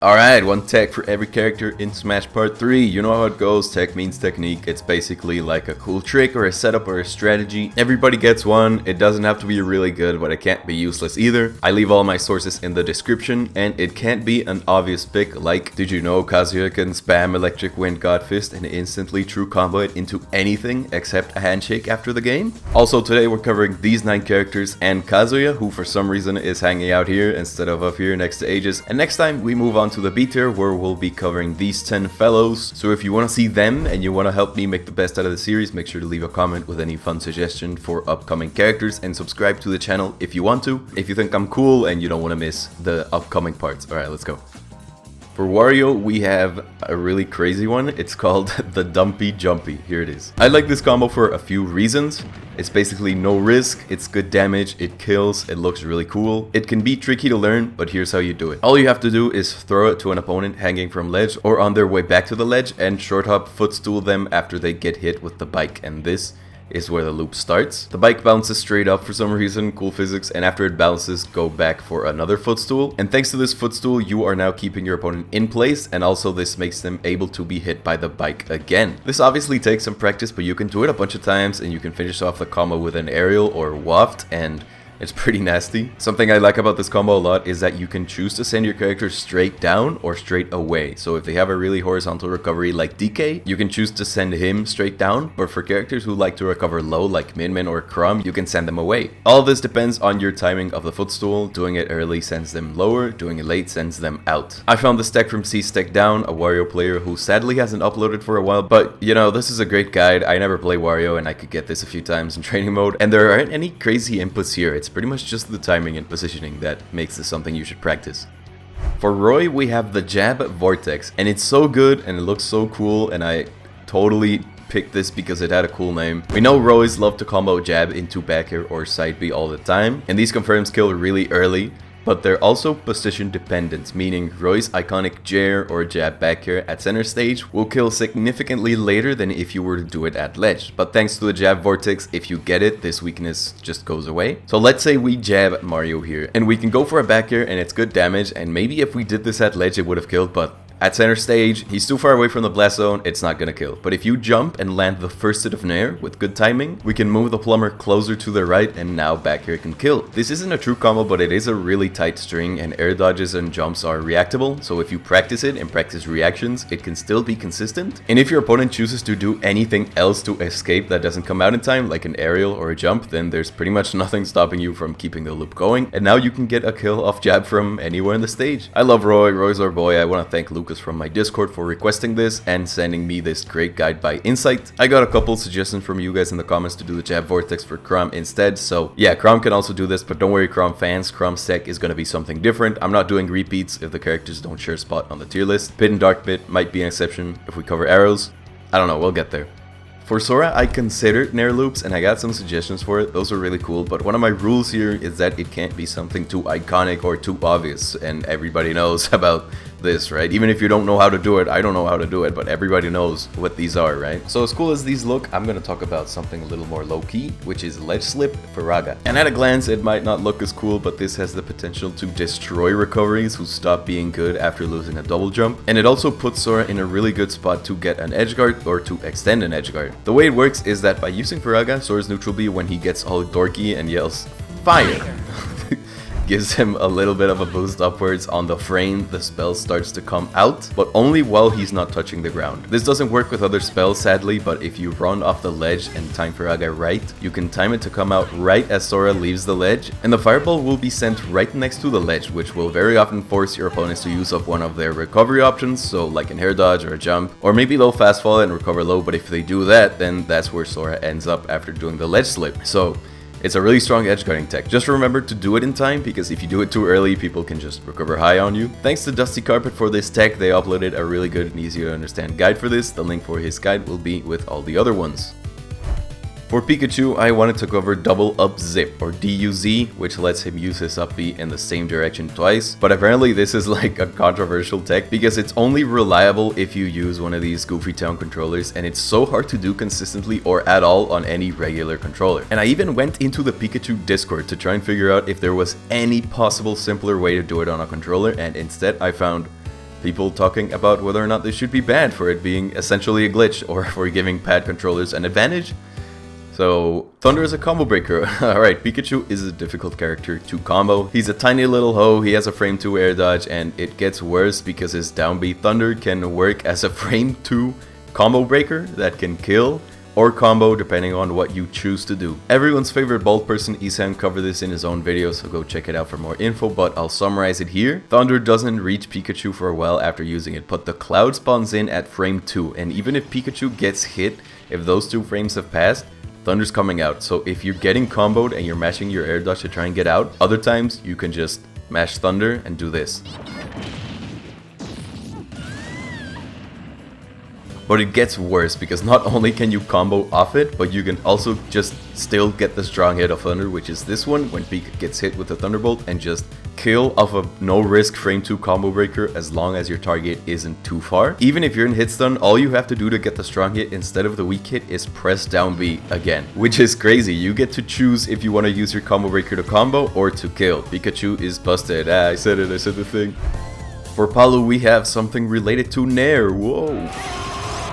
Alright, one tech for every character in Smash Part 3. You know how it goes, tech means technique. It's basically like a cool trick or a setup or a strategy. Everybody gets one. It doesn't have to be really good, but it can't be useless either. I leave all my sources in the description, and it can't be an obvious pick like, did you know Kazuya can spam Electric Wind God Fist and instantly true combo it into anything except a handshake after the game? Also today we're covering these 9 characters and Kazuya, who for some reason is hanging out here instead of up here next to Aegis. And next time we move on to the B tier, where we'll be covering these 10 fellows. So if you want to see them and you want to help me make the best out of the series, make sure to leave a comment with any fun suggestion for upcoming characters and subscribe to the channel if you want to, if you think I'm cool and you don't want to miss the upcoming parts. Alright, let's go. For Wario, we have a really crazy one. It's called the Dumpy Jumpy. Here it is. I like this combo for a few reasons. It's basically no risk, it's good damage, it kills, it looks really cool. It can be tricky to learn, but here's how you do it. All you have to do is throw it to an opponent hanging from ledge or on their way back to the ledge and short hop footstool them after they get hit with the bike, and this is where the loop starts. The bike bounces straight up for some reason, cool physics, and after it bounces, go back for another footstool. And thanks to this footstool, you are now keeping your opponent in place, and also this makes them able to be hit by the bike again. This obviously takes some practice, but you can do it a bunch of times, and you can finish off the combo with an aerial or waft, and it's pretty nasty. Something I like about this combo a lot is that you can choose to send your character straight down or straight away. So if they have a really horizontal recovery like DK, you can choose to send him straight down, but for characters who like to recover low like Min Min or Chrom, you can send them away. All of this depends on your timing of the footstool. Doing it early sends them lower, doing it late sends them out. I found this tech from C-Stack Down, a Wario player who sadly hasn't uploaded for a while, but you know, this is a great guide. I never play Wario and I could get this a few times in training mode, and there aren't any crazy inputs here. It's pretty much just the timing and positioning that makes this something you should practice. For Roy, we have the Jab Vortex, and it's so good and it looks so cool, and I totally picked this because it had a cool name. We know Roys love to combo jab into back air or side B all the time, and these confirms kill really early. But they're also position dependent, meaning Roy's iconic Jair or jab back air at center stage will kill significantly later than if you were to do it at ledge. But thanks to the jab vortex, if you get it, this weakness just goes away. So let's say we jab Mario here, and we can go for a back air and it's good damage, and maybe if we did this at ledge it would have killed, but at center stage, he's too far away from the blast zone, it's not gonna kill. But if you jump and land the first hit of Nair with good timing, we can move the plumber closer to the right, and now back air can kill. This isn't a true combo, but it is a really tight string, and air dodges and jumps are reactable, so if you practice it and practice reactions, it can still be consistent. And if your opponent chooses to do anything else to escape that doesn't come out in time, like an aerial or a jump, then there's pretty much nothing stopping you from keeping the loop going, and now you can get a kill off jab from anywhere in the stage. I love Roy, Roy's our boy. I want to thank Luke from my Discord for requesting this and sending me this great guide by Insight. I got a couple suggestions from you guys in the comments to do the jab vortex for Chrom instead, so yeah, Chrom can also do this, but don't worry Chrom fans, Chrom's tech is going to be something different. I'm not doing repeats if the characters don't share a spot on the tier list. Pit and Dark Pit might be an exception if we cover arrows. I don't know, we'll get there. For Sora, I considered Nair loops and I got some suggestions for it. Those are really cool, but one of my rules here is that it can't be something too iconic or too obvious, and everybody knows about this, right? Even if you don't know how to do it, I don't know how to do it, but everybody knows what these are, right? So as cool as these look, I'm gonna talk about something a little more low-key, which is Ledge Slip for Raga. And at a glance, it might not look as cool, but this has the potential to destroy recoveries who stop being good after losing a double jump. And it also puts Sora in a really good spot to get an edge guard or to extend an edge guard. The way it works is that by using Faraga, Sora's neutral B, when he gets all dorky and yells fire, gives him a little bit of a boost upwards on the frame the spell starts to come out, but only while he's not touching the ground. This doesn't work with other spells sadly, but if you run off the ledge and time Faraga right, you can time it to come out right as Sora leaves the ledge, and the fireball will be sent right next to the ledge, which will very often force your opponents to use up one of their recovery options, so like an air dodge or a jump, or maybe they'll fast fall and recover low, but if they do that, then that's where Sora ends up after doing the ledge slip. So it's a really strong edge guarding tech. Just remember to do it in time, because if you do it too early, people can just recover high on you. Thanks to Dusty Carpet for this tech. They uploaded a really good and easy to understand guide for this. The link for his guide will be with all the other ones. For Pikachu, I wanted to cover Double Up Zip, or DUZ, which lets him use his up B in the same direction twice, but apparently this is like a controversial tech because it's only reliable if you use one of these Goofy Town controllers, and it's so hard to do consistently or at all on any regular controller. And I even went into the Pikachu Discord to try and figure out if there was any possible simpler way to do it on a controller, and instead I found people talking about whether or not this should be banned for it being essentially a glitch or for giving pad controllers an advantage. So, Thunder is a combo breaker. Alright, Pikachu is a difficult character to combo. He's a tiny little hoe, he has a frame 2 air dodge, and it gets worse because his down B Thunder can work as a frame 2 combo breaker that can kill or combo depending on what you choose to do. Everyone's favorite bald person, Isam, covered this in his own video, so go check it out for more info, but I'll summarize it here. Thunder doesn't reach Pikachu for a while after using it, but the cloud spawns in at frame 2, and even if Pikachu gets hit, if those 2 frames have passed, Thunder's coming out. So if you're getting comboed and you're mashing your air dodge to try and get out, other times you can just mash Thunder and do this. But it gets worse because not only can you combo off it, but you can also just still get the strong hit of Thunder, which is this one when Pika gets hit with the Thunderbolt, and just kill off a no risk frame 2 combo breaker as long as your target isn't too far. Even if you're in hit stun, all you have to do to get the strong hit instead of the weak hit is press down B again, which is crazy. You get to choose if you want to use your combo breaker to combo or to kill. Pikachu is busted. I said the thing. For Palu, we have something related to Nair. Whoa.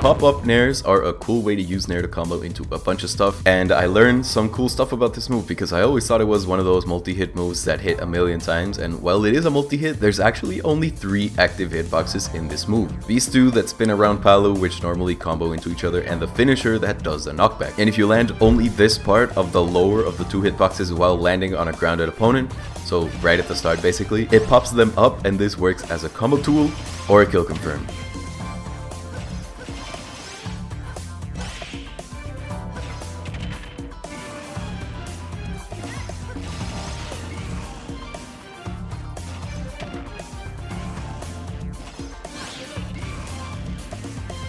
Pop-up Nairs are a cool way to use Nair to combo into a bunch of stuff, and I learned some cool stuff about this move because I always thought it was one of those multi-hit moves that hit a million times, and while it is a multi-hit, there's actually only 3 active hitboxes in this move. These 2 that spin around Palu, which normally combo into each other, and the finisher that does the knockback. And if you land only this part of the lower of the 2 hitboxes while landing on a grounded opponent, so right at the start basically, it pops them up, and this works as a combo tool or a kill confirm.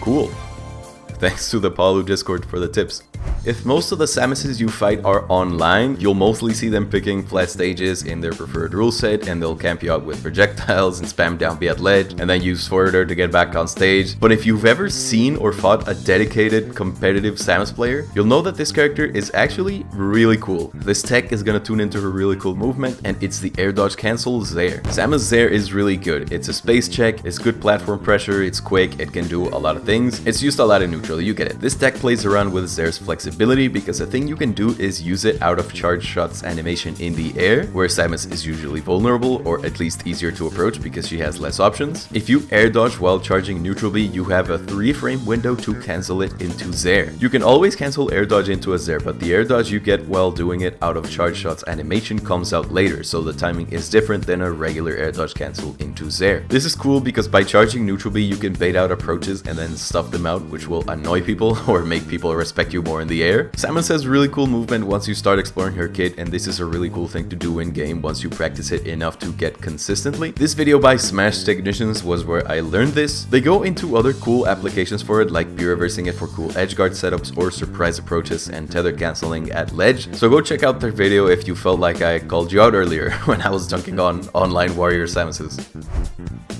Cool. Thanks to the Palu Discord for the tips. If most of the Samuses you fight are online, you'll mostly see them picking flat stages in their preferred rule set, and they'll camp you out with projectiles and spam down B at ledge, and then use forwarder to get back on stage. But if you've ever seen or fought a dedicated competitive Samus player, you'll know that this character is actually really cool. This tech is gonna tune into her really cool movement, and it's the air dodge cancel Zair. Samus Zair is really good. It's a space check, it's good platform pressure, it's quick, it can do a lot of things. It's used a lot in neutral, you get it. This tech plays around with Zair's flexibility because the thing you can do is use it out of charge shots animation in the air, where Samus is usually vulnerable or at least easier to approach because she has less options. If you air dodge while charging neutral B, you have a 3 frame window to cancel it into Zair. You can always cancel air dodge into a Zair, but the air dodge you get while doing it out of charge shots animation comes out later, so the timing is different than a regular air dodge cancel into Zair. This is cool because by charging neutral B, you can bait out approaches and then stuff them out, which will annoy people or make people respect you more in the air. Samus has really cool movement once you start exploring her kit, and this is a really cool thing to do in game once you practice it enough to get consistently. This video by Smash Technicians was where I learned this. They go into other cool applications for it, like be-reversing it for cool edgeguard setups or surprise approaches and tether cancelling at ledge. So go check out their video if you felt like I called you out earlier when I was dunking on online warrior Samuses.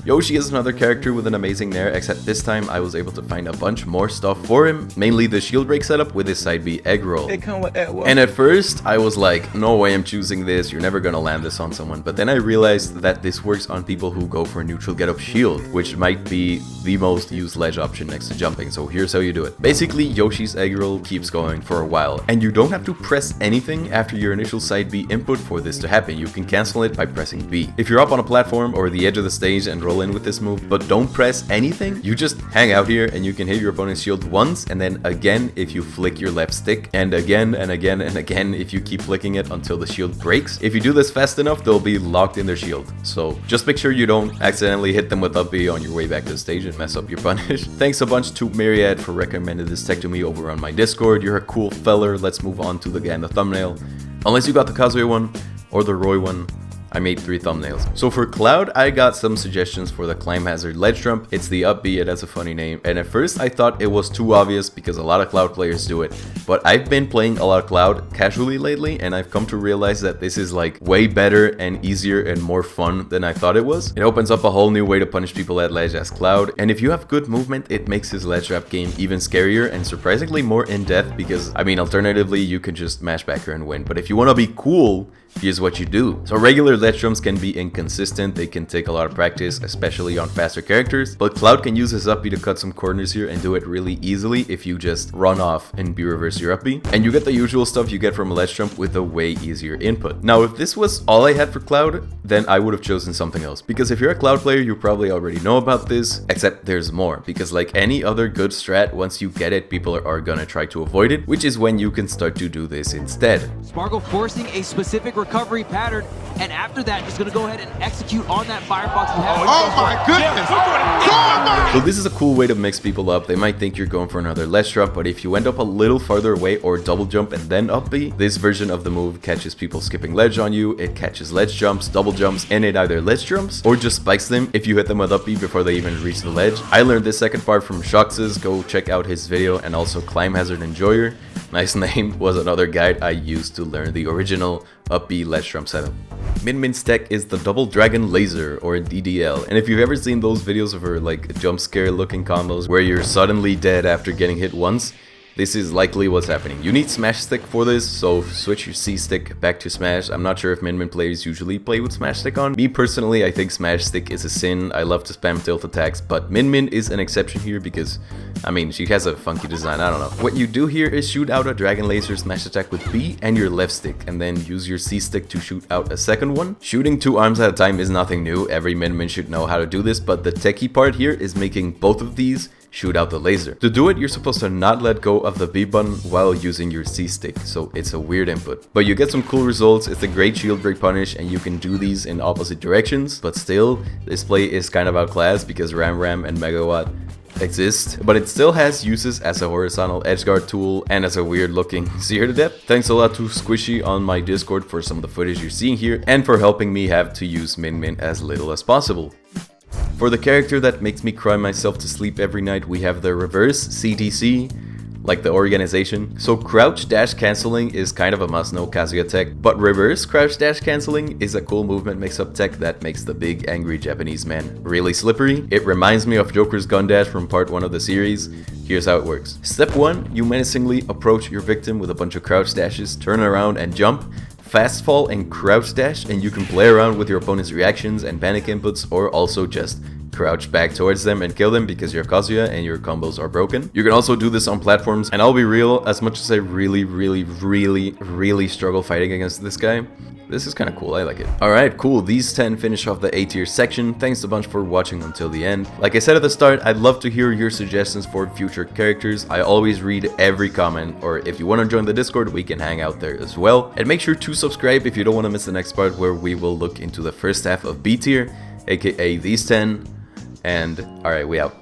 Yoshi is another character with an amazing Nair, except this time I was able to find a bunch more stuff for him, mainly the shield break setup with his side B egg roll. And at first I was like, no way I'm choosing this, you're never gonna land this on someone, but then I realized that this works on people who go for a neutral get up shield, which might be the most used ledge option next to jumping, so here's how you do it. Basically, Yoshi's egg roll keeps going for a while, and you don't have to press anything after your initial side B input for this to happen. You can cancel it by pressing B. If you're up on a platform or the edge of the stage and roll in with this move, but don't press anything, you just hang out here and you can hit your opponent's shield once, and then again if you flick your left stick, and again and again and again if you keep flicking it until the shield breaks. If you do this fast enough, they'll be locked in their shield. So just make sure you don't accidentally hit them with up B on your way back to the stage and mess up your punish. Thanks a bunch to Myriad for recommending this tech to me over on my Discord. You're a cool feller. Let's move on to the guy in the thumbnail. Unless you got the Kazuya one or the Roy one, I made 3 thumbnails. So for Cloud, I got some suggestions for the Climb Hazard ledge jump. It's the up B, it has a funny name, and at first I thought it was too obvious because a lot of Cloud players do it, but I've been playing a lot of Cloud casually lately, and I've come to realize that this is like way better and easier and more fun than I thought it was. It opens up a whole new way to punish people at ledge as Cloud, and if you have good movement, it makes his ledge trap game even scarier and surprisingly more in-depth because, I mean, alternatively, you can just mash back her and win, but if you want to be cool, Here's what you do. So regular ledge jumps can be inconsistent, they can take a lot of practice, especially on faster characters, but Cloud can use his up B to cut some corners here and do it really easily if you just run off and B reverse your up B. And you get the usual stuff you get from a ledge jump with a way easier input. Now if this was all I had for Cloud, then I would have chosen something else. Because if you're a Cloud player, you probably already know about this, except there's more. Because like any other good strat, once you get it, people are gonna try to avoid it, which is when you can start to do this instead. Sparkle forcing a specific recovery pattern, and after that, just gonna go ahead and execute on that Firefox. Oh my goodness! So this is a cool way to mix people up. They might think you're going for another ledge jump, but if you end up a little farther away or double jump and then up B, this version of the move catches people skipping ledge on you, it catches ledge jumps, double jumps, and it either ledge jumps or just spikes them if you hit them with up B before they even reach the ledge. I learned this second part from Shox's, go check out his video, and also Climb Hazard Enjoyer. Nice name, was another guide I used to learn the original up B ledge jump setup. Min Min's tech is the Double Dragon Laser, or DDL, and if you've ever seen those videos of her like jump scare looking combos where you're suddenly dead after getting hit once, this is likely what's happening. You need Smash Stick for this, so switch your C Stick back to Smash. I'm not sure if Min Min players usually play with Smash Stick on. Me personally, I think Smash Stick is a sin. I love to spam tilt attacks, but Min Min is an exception here because, I mean, she has a funky design, I don't know. What you do here is shoot out a Dragon Laser smash attack with B and your left stick, and then use your C Stick to shoot out a second one. Shooting 2 arms at a time is nothing new. Every Min Min should know how to do this, but the techie part here is making both of these shoot out the laser. To do it, you're supposed to not let go of the B button while using your C stick, so it's a weird input. But you get some cool results, it's a great shield break punish, and you can do these in opposite directions, but still, this play is kind of outclassed because Ram Ram and Megawatt exist, but it still has uses as a horizontal edgeguard tool and as a weird looking seer to depth. Thanks a lot to Squishy on my Discord for some of the footage you're seeing here, and for helping me have to use Min Min as little as possible. For the character that makes me cry myself to sleep every night, we have the reverse CTC, like the organization. So crouch dash canceling is kind of a must-know Kazuya tech, but reverse crouch dash canceling is a cool movement mix-up tech that makes the big angry Japanese man really slippery. It reminds me of Joker's gun dash from part 1 of the series. Here's how it works. Step 1, you menacingly approach your victim with a bunch of crouch dashes, turn around and jump. Fast fall and crouch dash, and you can play around with your opponent's reactions and panic inputs, or also just crouch back towards them and kill them because you're Kazuya and your combos are broken. You can also do this on platforms, and I'll be real, as much as I really struggle fighting against this guy, this is kind of cool, I like it. Alright, cool, these 10 finish off the A tier section. Thanks a bunch for watching until the end. Like I said at the start, I'd love to hear your suggestions for future characters. I always read every comment, or if you want to join the Discord, we can hang out there as well. And make sure to subscribe if you don't want to miss the next part where we will look into the first half of B tier, aka these 10. And alright, we out.